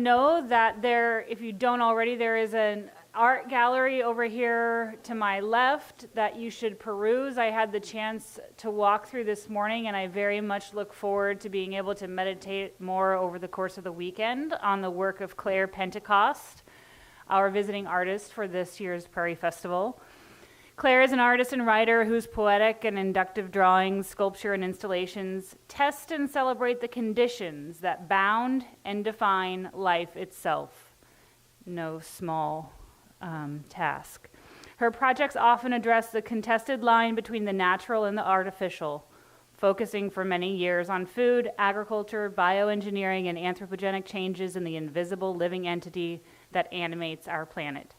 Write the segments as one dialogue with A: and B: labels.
A: know that if you don't already, there is an art gallery over here to my left that you should peruse. I had the chance to walk through this morning, and I very much look forward to being able to meditate more over the course of the weekend on the work of Claire Pentecost, our visiting artist for this year's Prairie Festival. Claire is an artist and writer whose poetic and inductive drawings, sculpture, and installations test and celebrate the conditions that bound and define life itself. No small task. Her projects often address the contested line between the natural and the artificial, focusing for many years on food, agriculture, bioengineering, and anthropogenic changes in the invisible living entity that animates our planet.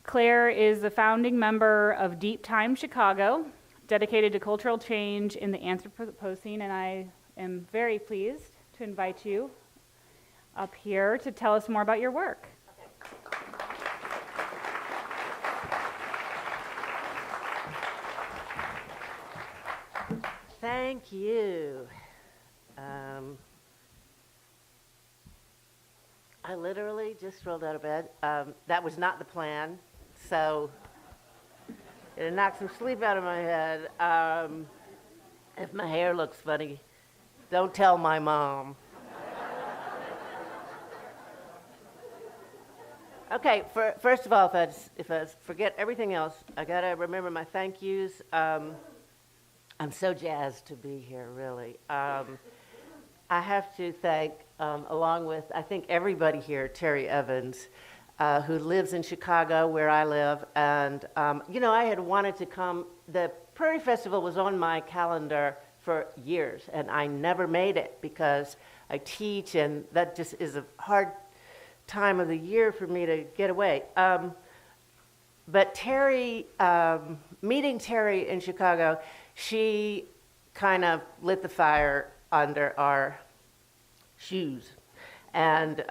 A: Claire is the founding member of Deep Time Chicago, dedicated to cultural change in the Anthropocene, and I am very pleased to invite you up here to tell us more about your work.
B: Thank you. I literally just rolled out of bed. That was not the plan. So it knocked some sleep out of my head. If my hair looks funny, don't tell my mom. Okay, first of all, if I forget everything else, I gotta remember my thank yous. I'm so jazzed to be here, really. I have to thank, along with, I think, everybody here, Terry Evans, who lives in Chicago, where I live. And, I had wanted to come. The Prairie Festival was on my calendar for years, and I never made it because I teach, and that just is a hard time of the year for me to get away. But Terry, meeting Terry in Chicago, she kind of lit the fire under our shoes. And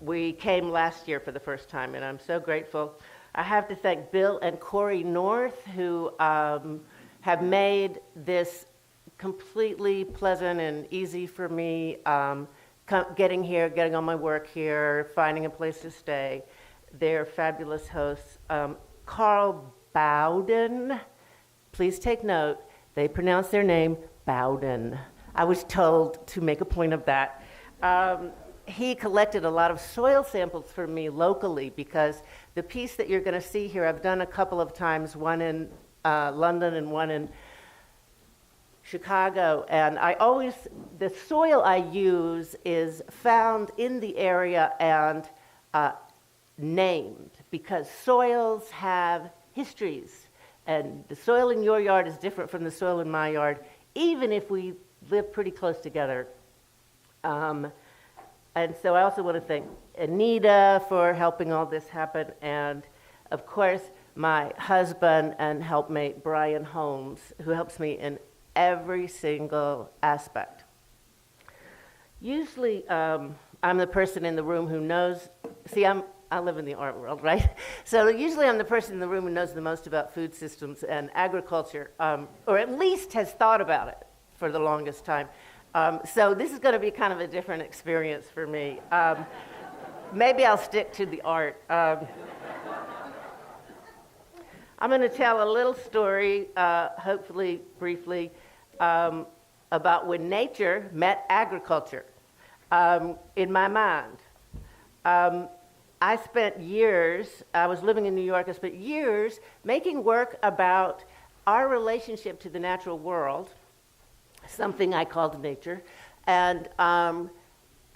B: we came last year for the first time, and I'm so grateful. I have to thank Bill and Corey North, who have made this completely pleasant and easy for me, getting here, getting on my work here, finding a place to stay. They're fabulous hosts. Carl Bowden, please take note, they pronounce their name Bowden. I was told to make a point of that. He collected a lot of soil samples for me locally, because the piece that you're going to see here, I've done a couple of times, one in London and one in Chicago, and the soil I use is found in the area and named, because soils have histories, and the soil in your yard is different from the soil in my yard, even if we live pretty close together. And so I also want to thank Anita for helping all this happen, and of course my husband and helpmate Brian Holmes, who helps me in every single aspect. Usually I'm the person in the room who knows, I live in the art world, right? So usually I'm the person in the room who knows the most about food systems and agriculture, or at least has thought about it for the longest time. So this is going to be kind of a different experience for me. Maybe I'll stick to the art. I'm going to tell a little story, hopefully briefly, about when nature met agriculture in my mind. I spent years, I was living in New York, I spent years making work about our relationship to the natural world, something I called nature, and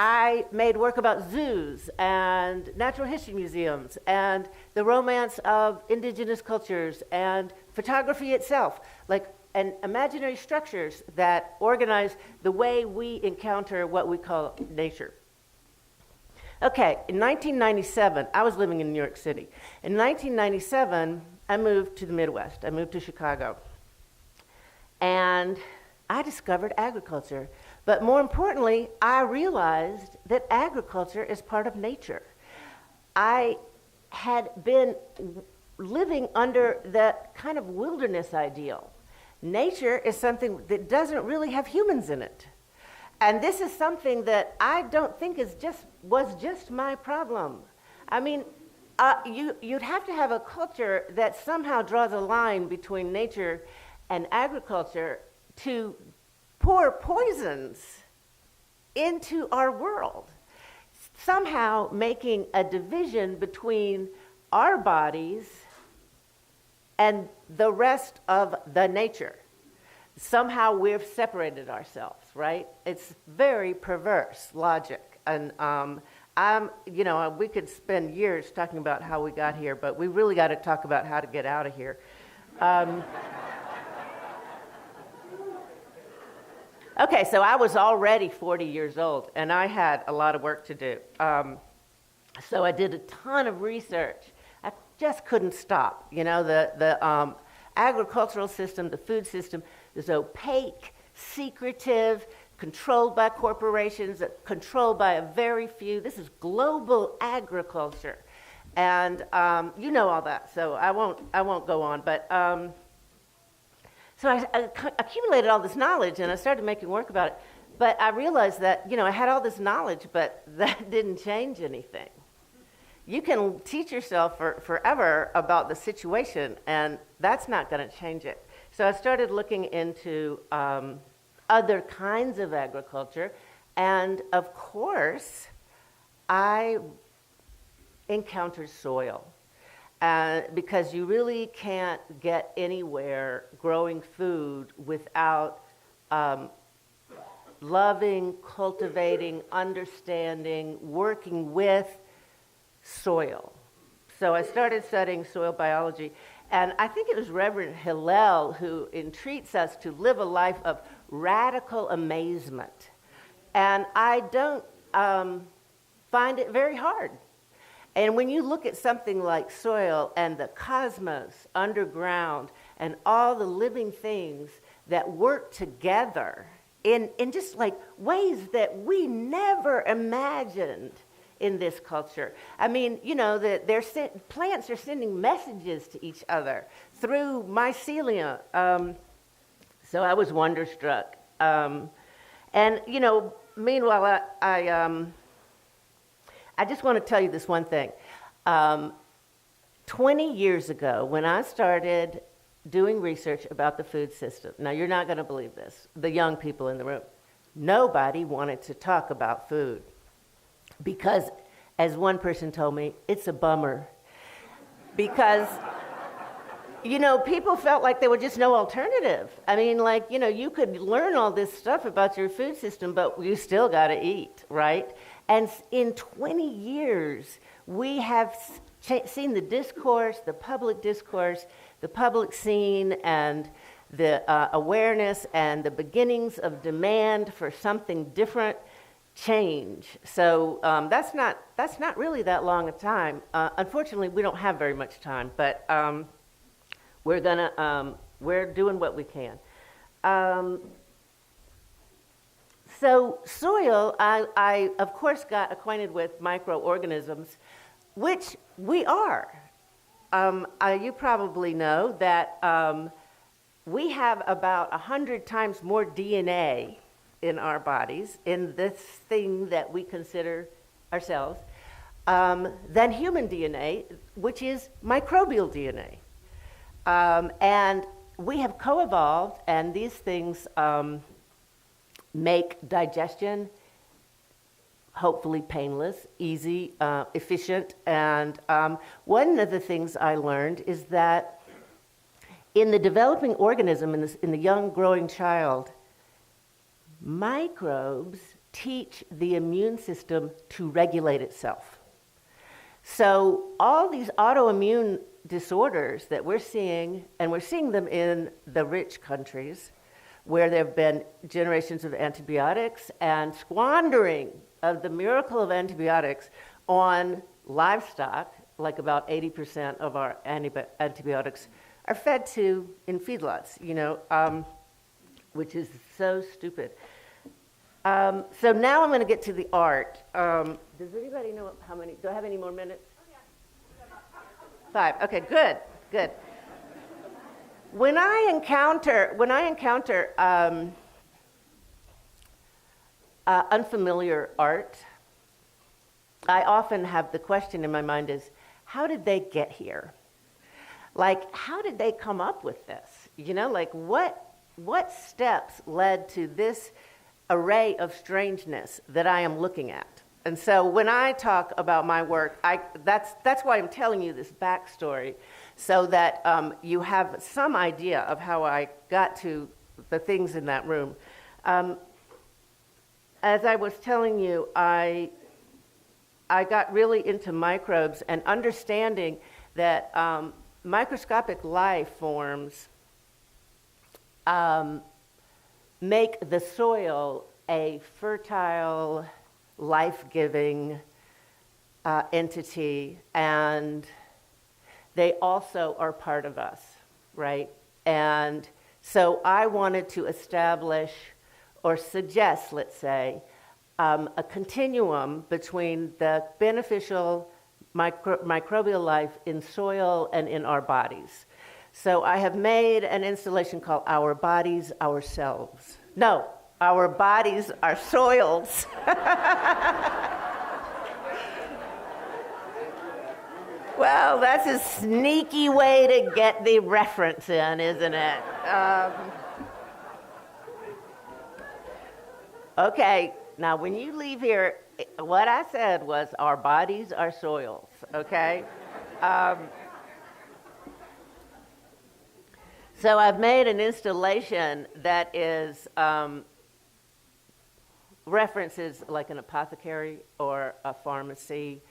B: I made work about zoos and natural history museums and the romance of indigenous cultures and photography itself, and imaginary structures that organize the way we encounter what we call nature. Okay, in 1997, I was living in New York City. In 1997, I moved to the Midwest. I moved to Chicago. And I discovered agriculture. But more importantly, I realized that agriculture is part of nature. I had been living under that kind of wilderness ideal. Nature is something that doesn't really have humans in it. And this is something that I don't think was just my problem. I mean, you'd have to have a culture that somehow draws a line between nature and agriculture to pour poisons into our world, somehow making a division between our bodies and the rest of the nature. Somehow we've separated ourselves, right? It's very perverse logic. And we could spend years talking about how we got here, but we really got to talk about how to get out of here. Okay, so I was already 40 years old, and I had a lot of work to do. So I did a ton of research. I just couldn't stop. The agricultural system, the food system, is opaque, secretive, controlled by corporations, controlled by a very few. This is global agriculture, and you know all that. So I won't go on. But so I accumulated all this knowledge, and I started making work about it. But I realized that I had all this knowledge, but that didn't change anything. You can teach yourself forever about the situation, and that's not going to change it. So I started looking into other kinds of agriculture, and of course, I encountered soil. Because you really can't get anywhere growing food without loving, cultivating, understanding, working with soil. So I started studying soil biology, and I think it was Reverend Hillel who entreats us to live a life of radical amazement. And I don't find it very hard. And when you look at something like soil and the cosmos underground and all the living things that work together in just like ways that we never imagined in this culture. I mean, plants are sending messages to each other through mycelia. So I was wonderstruck. And meanwhile, I just want to tell you this one thing. 20 years ago, when I started doing research about the food system, now you're not going to believe this, the young people in the room, nobody wanted to talk about food. Because, as one person told me, it's a bummer. Because, people felt like there was just no alternative. I mean, you could learn all this stuff about your food system, but you still got to eat, right? And in 20 years, we have seen the discourse, the public scene, and the awareness and the beginnings of demand for something different change. So that's not really that long a time. Unfortunately, we don't have very much time, but we're doing what we can. So soil, I of course got acquainted with microorganisms, which we are. You probably know that we have about 100 times more DNA in our bodies, in this thing that we consider ourselves, than human DNA, which is microbial DNA. And we have co-evolved, and these things make digestion hopefully painless, easy, efficient. And one of the things I learned is that in the developing organism, in the young growing child, microbes teach the immune system to regulate itself. So all these autoimmune disorders that we're seeing, and we're seeing them in the rich countries, where there have been generations of antibiotics and squandering of the miracle of antibiotics on livestock, like about 80% of our antibiotics are fed to in feedlots, which is so stupid. So now I'm going to get to the art. Does anybody know how many? Do I have any more minutes? Oh, yeah. 5. Okay, good. When I encounter unfamiliar art, I often have the question in my mind is, how did they get here? Like, how did they come up with this? You know, like what steps led to this array of strangeness that I am looking at? And so when I talk about my work, that's why I'm telling you this backstory, so that you have some idea of how I got to the things in that room. As I was telling you, I got really into microbes and understanding that microscopic life forms make the soil a fertile, life-giving entity, and they also are part of us, right? And so I wanted to establish or suggest, let's say, a continuum between the beneficial microbial life in soil and in our bodies. So I have made an installation called Our Bodies, Ourselves. No, Our Bodies Are Soils. Well, that's a sneaky way to get the reference in, isn't it? Okay, now when you leave here, what I said was our bodies are soils, okay? So I've made an installation that is references like an apothecary or a pharmacy,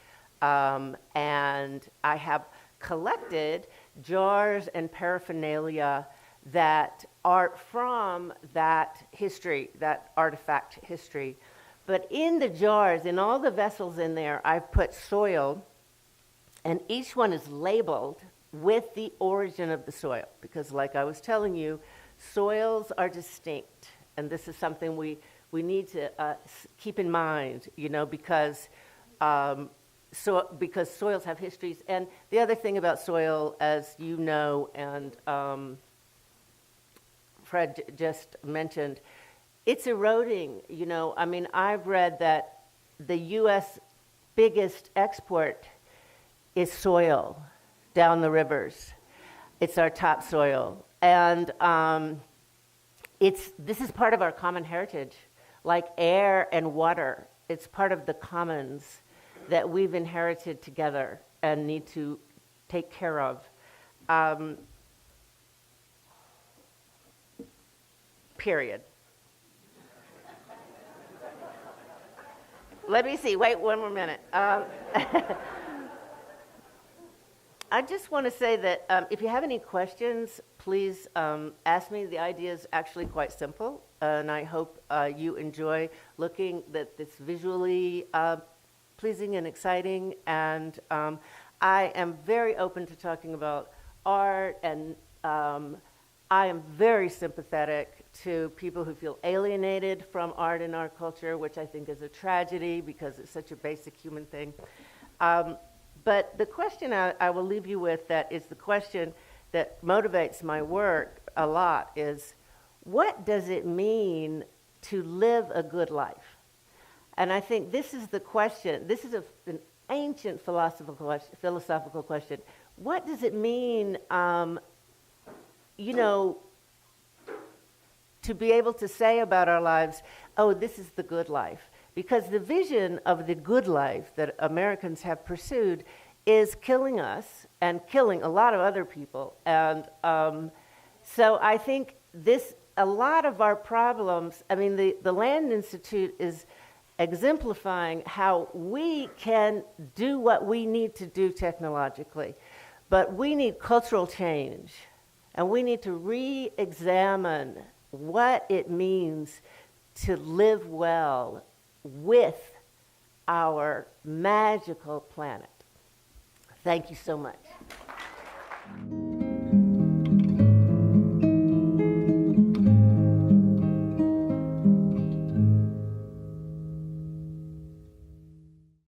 B: and I have collected jars and paraphernalia that are from that history, that artifact history. But in the jars, in all the vessels in there, I've put soil, and each one is labeled with the origin of the soil. Because like I was telling you, soils are distinct. And this is something we need to keep in mind, you know, because soils have histories. And the other thing about soil, as you know, and Fred just mentioned, it's eroding, you know. I mean, I've read that the U.S. biggest export is soil down the rivers. It's our topsoil. And this is part of our common heritage, like air and water. It's part of the commons that we've inherited together and need to take care of. Period. Let me see. Wait one more minute. I just want to say that if you have any questions, please ask me. The idea is actually quite simple, and I hope you enjoy looking that it's visually pleasing and exciting. And I am very open to talking about art, and I am very sympathetic to people who feel alienated from art and our culture, which I think is a tragedy because it's such a basic human thing. But the question I will leave you with, that is the question that motivates my work a lot, is what does it mean to live a good life? And I think this is the question. This is an ancient philosophical question. What does it mean, you know, to be able to say about our lives, oh, this is the good life? Because the vision of the good life that Americans have pursued is killing us and killing a lot of other people. And so I think a lot of our problems, I mean, the Land Institute is exemplifying how we can do what we need to do technologically. But we need cultural change, and we need to re-examine what it means to live well with our magical planet. Thank you so much.